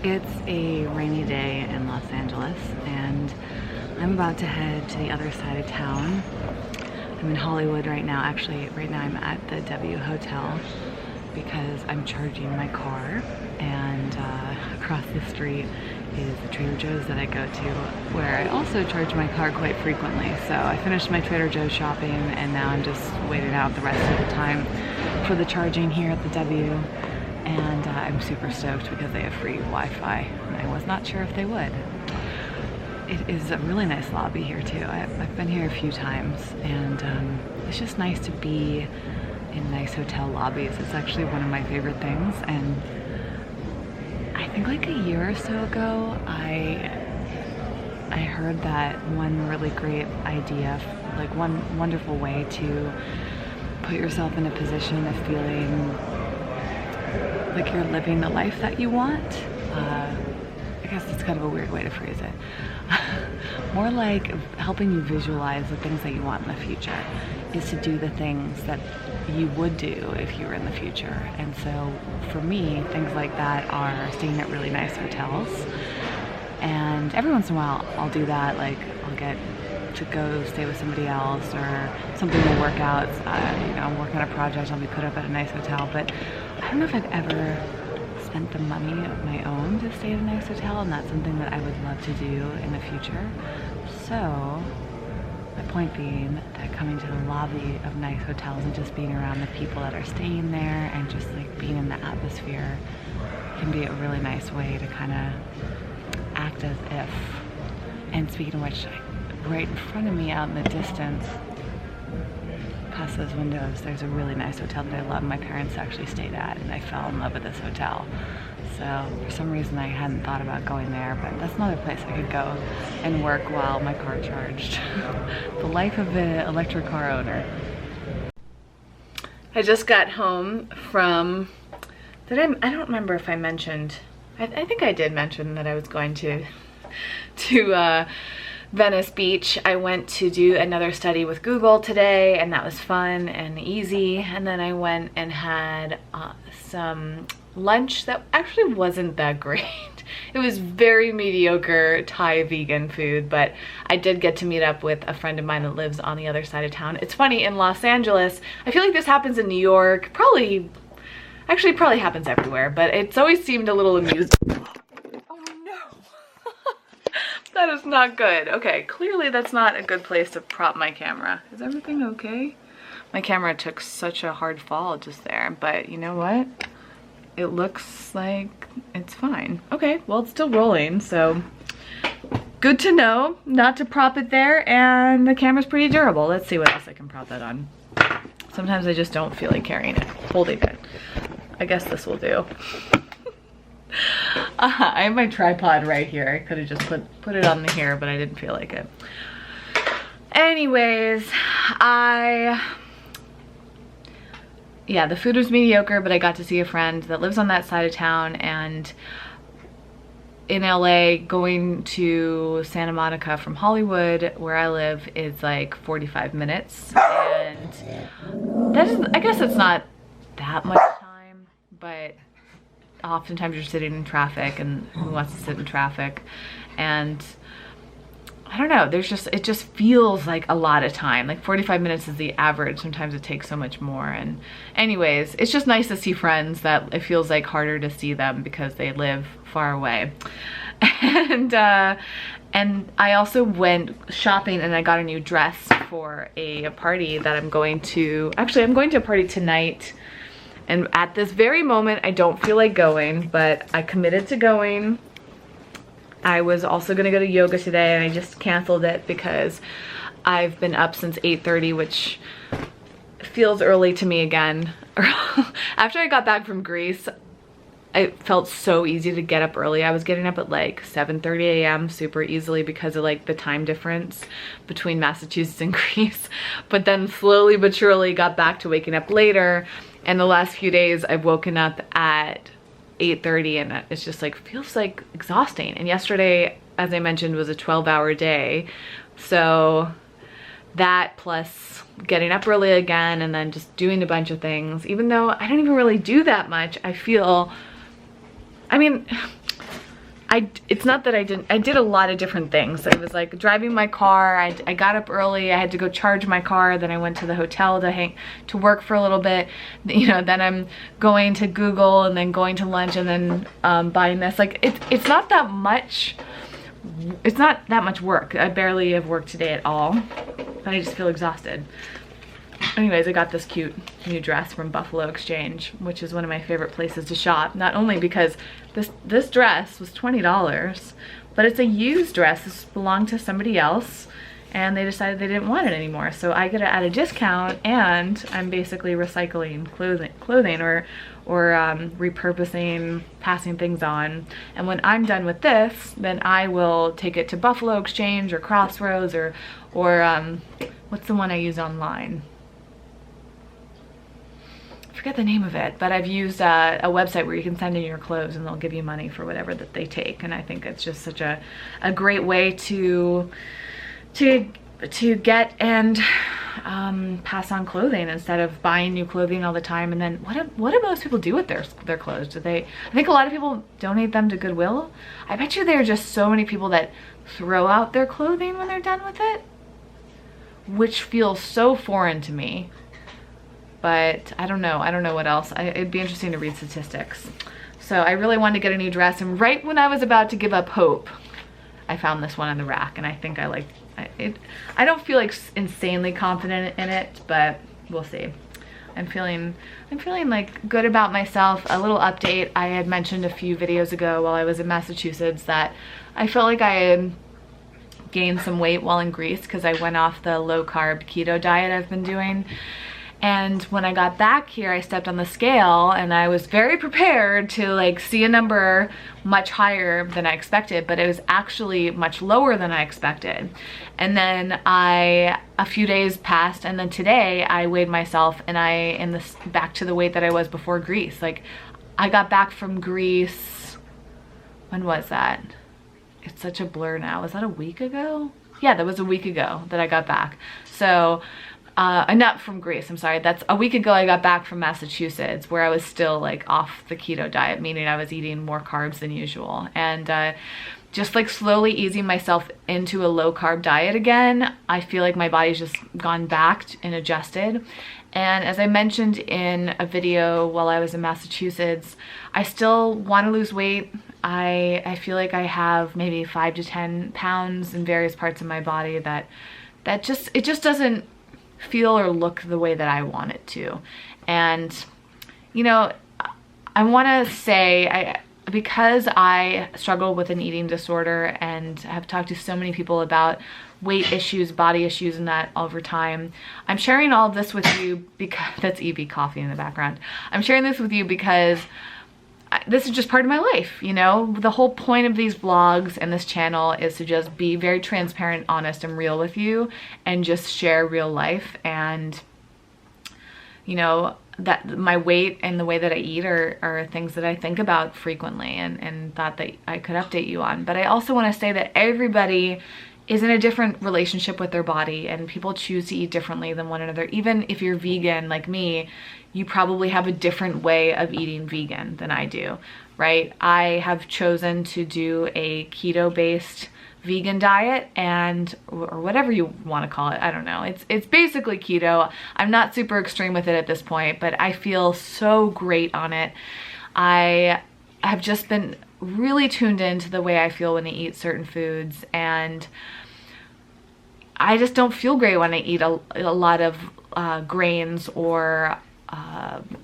It's a rainy day in Los Angeles and I'm about to head to the other side of town. I'm in Hollywood right now. Actually, right now I'm at the W Hotel because I'm charging my car, and across the street is the Trader Joe's that I go to, where I also charge my car quite frequently. So I finished my Trader Joe's shopping and now I'm just waiting out the rest of the time for the charging here at the W. And I'm super stoked because they have free Wi-Fi, and I was not sure if they would. It is a really nice lobby here too. I've been here a few times, and it's just nice to be in nice hotel lobbies. It's actually one of my favorite things, and I think like a year or so ago, I heard that one really great idea, like one wonderful way to put yourself in a position of feeling like you're living the life that you want. I guess it's kind of a weird way to phrase it. More like helping you visualize the things that you want in the future is to do the things that you would do if you were in the future. And so for me, things like that are staying at really nice hotels. And every once in a while I'll do that, like I'll get to go stay with somebody else or something will work out. You know, I'm working on a project, I'll be put up at a nice hotel, but I don't know if I've ever spent the money of my own to stay at a nice hotel, and that's something that I would love to do in the future. So my point being that coming to the lobby of nice hotels and just being around the people that are staying there and just like being in the atmosphere can be a really nice way to kind of act as if. And speaking of which, right in front of me out in the distance, past those windows, there's a really nice hotel that I love. My parents actually stayed at, and I fell in love with this hotel. So for some reason I hadn't thought about going there, but that's another place I could go and work while my car charged. The life of an electric car owner. I just got home from, I don't remember if I mentioned, I think I did mention that I was going to Venice Beach. I went to do another study with Google today, and that was fun and easy. And then I went and had some lunch that actually wasn't that great. It was very mediocre Thai vegan food, but I did get to meet up with a friend of mine that lives on the other side of town. It's funny, in Los Angeles, I feel like this happens in New York, probably happens everywhere, but it's always seemed a little amusing. That is not good. Okay, clearly that's not a good place to prop my camera. Is everything okay? My camera took such a hard fall just there, but you know what? It looks like it's fine. Okay, well, it's still rolling, so good to know not to prop it there, and the camera's pretty durable. Let's see what else I can prop that on. Sometimes I just don't feel like carrying it, holding it. I guess this will do. I have my tripod right here. I could have just put it on here, but I didn't feel like it. Anyways, yeah, the food was mediocre, but I got to see a friend that lives on that side of town, and in LA, going to Santa Monica from Hollywood, where I live, is like 45 minutes, and that is, I guess it's not that much time, but oftentimes you're sitting in traffic, and who wants to sit in traffic? And I don't know, it just feels like a lot of time. Like 45 minutes is the average. Sometimes it takes so much more. And anyways, it's just nice to see friends that it feels like harder to see them because they live far away. And I also went shopping, and I got a new dress for a party that I'm going to. Actually, I'm going to a party tonight. And at this very moment, I don't feel like going, but I committed to going. I was also gonna go to yoga today, and I just canceled it because I've been up since 8:30, which feels early to me again. After I got back from Greece, it felt so easy to get up early. I was getting up at like 7:30 a.m. super easily because of like the time difference between Massachusetts and Greece. But then slowly but surely got back to waking up later. And the last few days I've woken up at 8:30, and it's just like feels like exhausting. And yesterday, as I mentioned, was a 12-hour day. So that plus getting up early again and then just doing a bunch of things, even though I don't even really do that much, I feel, I mean, it's not that I did a lot of different things. It was like driving my car. I got up early. I had to go charge my car. Then I went to the hotel to work for a little bit. You know, then I'm going to Google and then going to lunch and then buying this. Like it's not that much. It's not that much work. I barely have worked today at all, but I just feel exhausted. Anyways, I got this cute new dress from Buffalo Exchange, which is one of my favorite places to shop. Not only because this dress was $20, but it's a used dress. This belonged to somebody else, and they decided they didn't want it anymore. So I get it at a discount, and I'm basically recycling clothing or repurposing, passing things on. And when I'm done with this, then I will take it to Buffalo Exchange or Crossroads or what's the one I use online? I forget the name of it, but I've used a website where you can send in your clothes and they'll give you money for whatever that they take. And I think it's just such a great way to get and pass on clothing instead of buying new clothing all the time. And then what do most people do with their clothes? I think a lot of people donate them to Goodwill. I bet you there are just so many people that throw out their clothing when they're done with it, which feels so foreign to me. But I don't know what else. It'd be interesting to read statistics. So I really wanted to get a new dress, and right when I was about to give up hope, I found this one on the rack, and I think I like it. I don't feel like insanely confident in it, but we'll see. I'm feeling like good about myself. A little update. I had mentioned a few videos ago while I was in Massachusetts that I felt like I had gained some weight while in Greece because I went off the low carb keto diet I've been doing. And when I got back here, I stepped on the scale and I was very prepared to like see a number much higher than I expected, but it was actually much lower than I expected. And then a few days passed, and then today I weighed myself and I am back to the weight that I was before Greece. Like I got back from Greece, when was that? It's such a blur now. Was that a week ago? Yeah, that was a week ago that I got back. So not from Greece, I'm sorry. That's a week ago I got back from Massachusetts, where I was still like off the keto diet, meaning I was eating more carbs than usual. And just like slowly easing myself into a low carb diet again, I feel like my body's just gone back and adjusted. And as I mentioned in a video while I was in Massachusetts, I still want to lose weight. I feel like I have maybe 5 to 10 pounds in various parts of my body that just doesn't feel or look the way that I want it to. And you know, I want to say, because I struggle with an eating disorder and have talked to so many people about weight issues, body issues, and that over time, I'm sharing all of this with you because that's Evie coffee in the background. I'm sharing this with you because this is just part of my life, you know? The whole point of these vlogs and this channel is to just be very transparent, honest, and real with you and just share real life. And, you know, that my weight and the way that I eat are things that I think about frequently and thought that I could update you on. But I also want to say that everybody is in a different relationship with their body, and people choose to eat differently than one another. Even if you're vegan like me, you probably have a different way of eating vegan than I do, right? I have chosen to do a keto-based vegan diet, or whatever you want to call it. I don't know. It's basically keto. I'm not super extreme with it at this point, but I feel so great on it. I have just been really tuned into the way I feel when I eat certain foods, and I just don't feel great when I eat a lot of grains or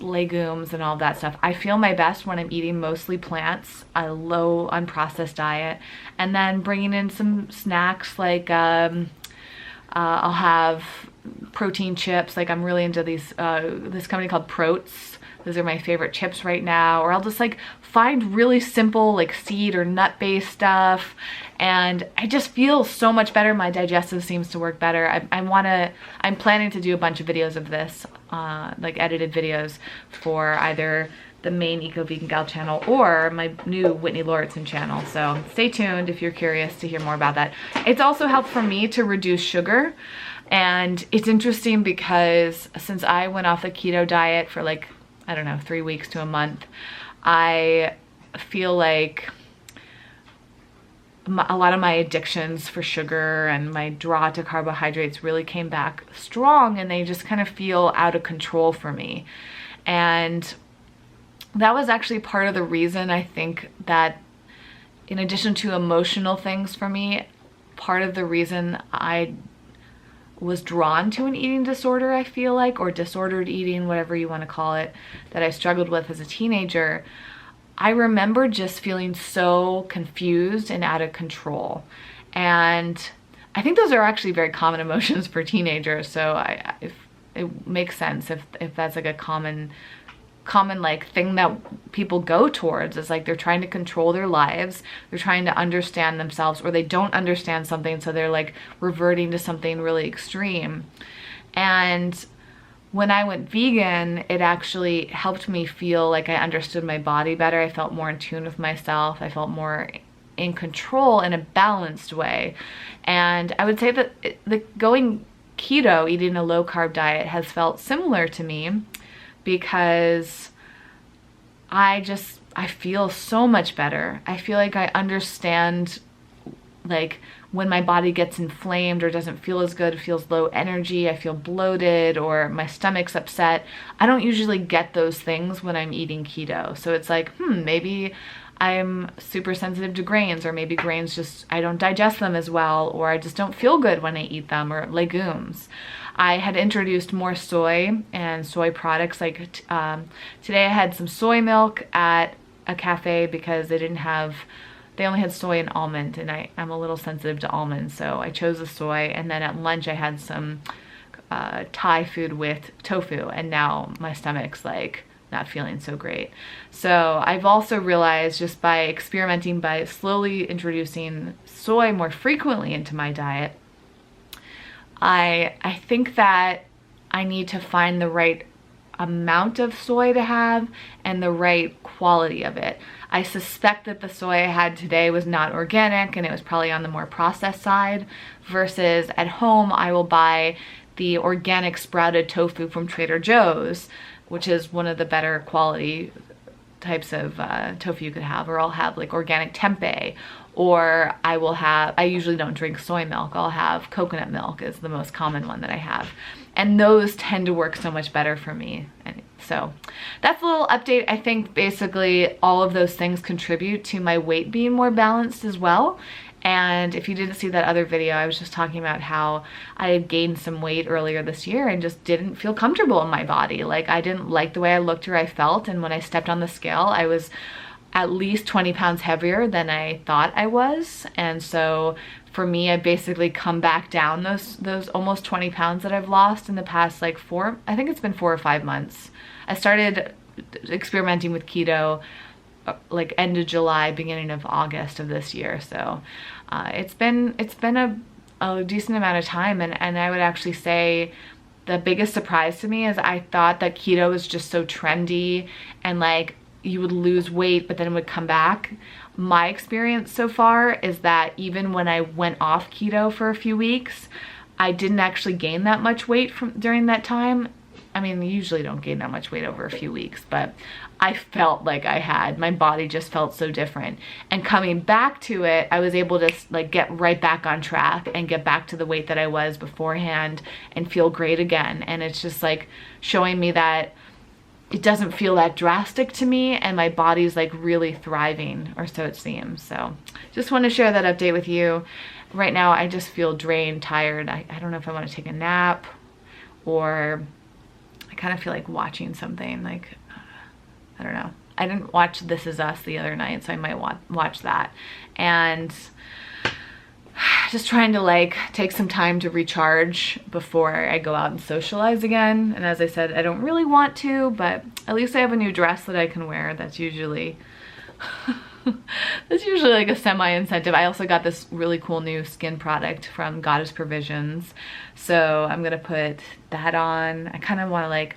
legumes and all that stuff. I feel my best when I'm eating mostly plants, a low unprocessed diet, and then bringing in some snacks like I'll have protein chips. Like I'm really into these this company called Proats. Those are my favorite chips right now. Or I'll just like find really simple like seed or nut based stuff, and I just feel so much better. My digestive seems to work better. I'm planning to do a bunch of videos of this, like edited videos for either the main Eco Vegan Gal channel or my new Whitney Lauritsen channel. So stay tuned if you're curious to hear more about that. It's also helped for me to reduce sugar. And it's interesting because since I went off the keto diet for like, I don't know, 3 weeks to a month, I feel like a lot of my addictions for sugar and my draw to carbohydrates really came back strong, and they just kind of feel out of control for me. And that was actually part of the reason I think that, in addition to emotional things for me, part of the reason I was drawn to an eating disorder, I feel like, or disordered eating, whatever you want to call it, that I struggled with as a teenager. I remember just feeling so confused and out of control. And I think those are actually very common emotions for teenagers. So if it makes sense if that's like a common like thing that people go towards, is like they're trying to control their lives, they're trying to understand themselves, or they don't understand something, so they're like reverting to something really extreme. And when I went vegan, it actually helped me feel like I understood my body better. I felt more in tune with myself. I felt more in control in a balanced way. And I would say that going keto, eating a low carb diet, has felt similar to me, because I feel so much better. I feel like I understand, like, when my body gets inflamed or doesn't feel as good, feels low energy, I feel bloated, or my stomach's upset. I don't usually get those things when I'm eating keto. So it's like, maybe I'm super sensitive to grains, or maybe grains just, I don't digest them as well, or I just don't feel good when I eat them, or legumes. I had introduced more soy and soy products. Like today I had some soy milk at a cafe because they only had soy and almond, and I'm a little sensitive to almonds, so I chose the soy. And then at lunch I had some Thai food with tofu, and now my stomach's like not feeling so great. So I've also realized, just by experimenting, by slowly introducing soy more frequently into my diet, I think that I need to find the right amount of soy to have and the right quality of it. I suspect that the soy I had today was not organic, and it was probably on the more processed side, versus at home I will buy the organic sprouted tofu from Trader Joe's, which is one of the better quality types of tofu you could have. Or I'll have like organic tempeh, or I usually don't drink soy milk. I'll have coconut milk is the most common one that I have. And those tend to work so much better for me. And so that's a little update. I think basically all of those things contribute to my weight being more balanced as well. And if you didn't see that other video, I was just talking about how I had gained some weight earlier this year and just didn't feel comfortable in my body. Like, I didn't like the way I looked or I felt. And when I stepped on the scale, I was at least 20 pounds heavier than I thought I was. And so for me, I basically come back down those almost 20 pounds that I've lost in the past like I think it's been 4 or 5 months. I started experimenting with keto like end of July, beginning of August of this year. So it's been a decent amount of time. And I would actually say the biggest surprise to me is I thought that keto was just so trendy and like you would lose weight but then it would come back. My experience so far is that even when I went off keto for a few weeks, I didn't actually gain that much weight during that time. I mean, you usually don't gain that much weight over a few weeks, but I felt like I had. My body just felt so different. And coming back to it, I was able to like get right back on track and get back to the weight that I was beforehand and feel great again. And it's just like showing me that it doesn't feel that drastic to me and my body's like really thriving, or so it seems. So just want to share that update with you. Right now, I just feel drained, tired. I don't know if I want to take a nap, or I kind of feel like watching something. Like, I don't know. I didn't watch This Is Us the other night, so I might watch that. And just trying to like take some time to recharge before I go out and socialize again. And as I said, I don't really want to, but at least I have a new dress that I can wear. That's usually like a semi-incentive. I also got this really cool new skin product from Goddess Provisions. So I'm gonna put that on. I kind of want to like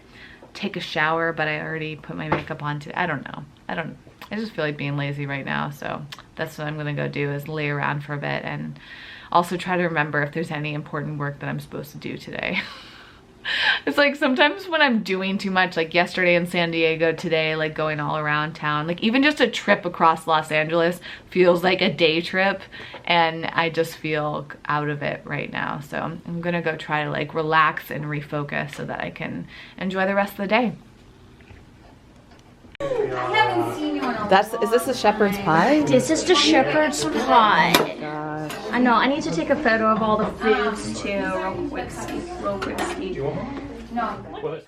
take a shower, but I already put my makeup on too. I don't know. I just feel like being lazy right now. So that's what I'm gonna go do, is lay around for a bit and also try to remember if there's any important work that I'm supposed to do today. It's like sometimes when I'm doing too much, like yesterday in San Diego, today, like going all around town, like even just a trip across Los Angeles feels like a day trip, and I just feel out of it right now. So I'm gonna go try to like relax and refocus so that I can enjoy the rest of the day. I haven't seen you in a Is this a shepherd's pie? This is the shepherd's pie. Oh gosh. I know, I need to take a photo of all the foods too, real quick, Steve. No.